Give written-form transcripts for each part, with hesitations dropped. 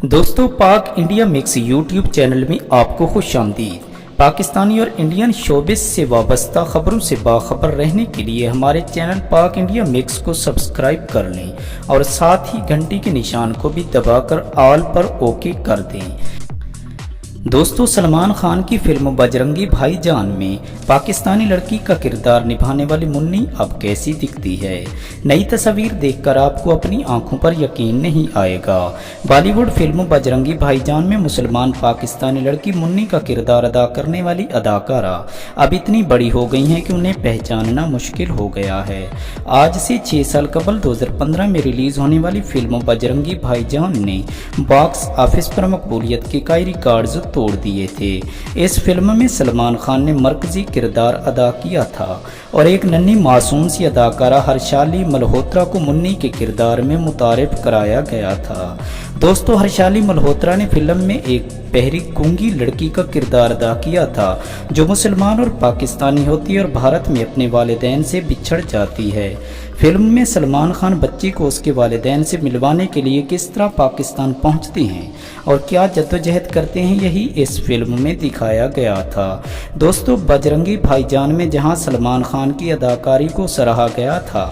दोस्तों पाक India mix YouTube channel में आपको खुश आमदीद। पाकिस्तानी और इंडियन शोबिस से वाबस्ता खबरों से बाखबर रहने के लिए हमारे चैनल पाक इंडिया मिक्स को सब्सक्राइब कर लें और साथ ही घंटी के निशान को भी दबाकर ऑल पर ओके कर दें। दोस्तों सलमान खान की फिल्म बजरंगी भाईजान में पाकिस्तानी लड़की का किरदार निभाने वाली मुन्नी अब कैसी दिखती है। नई तस्वीर देखकर आपको अपनी आंखों पर यकीन नहीं आएगा। बॉलीवुड फिल्म बजरंगी भाईजान में मुसलमान पाकिस्तानी लड़की मुन्नी का किरदार अदा करने वाली अदाकारा अब इतनी बड़ी हो गई हैं कि उन्हें पहचानना मुश्किल हो गया है। आज से 6 साल कबल 2015 में रिलीज होने वाली फिल्म बजरंगी भाईजान ने बॉक्स ऑफिस पर मकबूलियत के कई रिकॉर्ड्स तोड़ दिए थे। इस फिल्म में सलमान खान ने मरकजी किरदार अदा किया था और एक नन्ही मासूम सी अदाकारा हर्षाली मल्होत्रा को मुन्नी के किरदार में मुतारिफ कराया गया था। दोस्तों हर्षाली मल्होत्रा ने फिल्म में एक बहरी गूंगी लड़की का किरदार अदा किया था जो मुसलमान और पाकिस्तानी होती है और भारत में अपने वालिदैन से बिछड़ जाती है। फिल्म में सलमान खान बच्ची को उसके वालिदैन से मिलवाने के लिए किस तरह पाकिस्तान पहुंचते हैं और क्या जद्दोजहद करते हैं, यही इस फिल्म में दिखाया गया था। दोस्तों बजरंगी भाईजान में जहां सलमान खान की अदाकारी को सराहा गया था,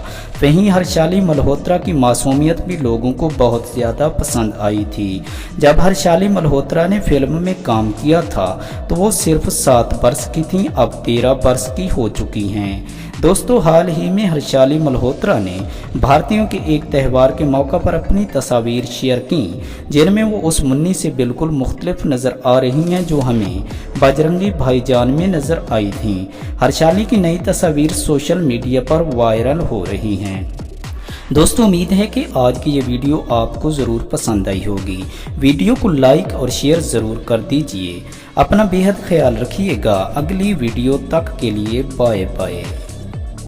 वहीं हर्षाली मल्होत्रा की मासूमियत भी लोगों को बहुत ज़्यादा पसंद आई थी। जब हर्षाली मल्होत्रा ने फिल्म में काम किया था तो वो सिर्फ 7 वर्ष की थीं, अब 13 वर्ष की हो चुकी हैं। दोस्तों हाल ही में हर्षाली मल्होत्रा ने भारतीयों के एक त्यौहार के मौका पर अपनी तस्वीर शेयर की जिनमें वो उस मुन्नी से बिल्कुल मुख्तलिफ नज़र आ रही हैं जो हमें बजरंगी भाईजान में नज़र आई थी। हर्षाली की नई तस्वीर सोशल मीडिया पर वायरल हो रही हैं। दोस्तों उम्मीद है कि आज की ये वीडियो आपको ज़रूर पसंद आई होगी। वीडियो को लाइक और शेयर ज़रूर कर दीजिए। अपना बेहद ख्याल रखिएगा। अगली वीडियो तक के लिए बाय बाय।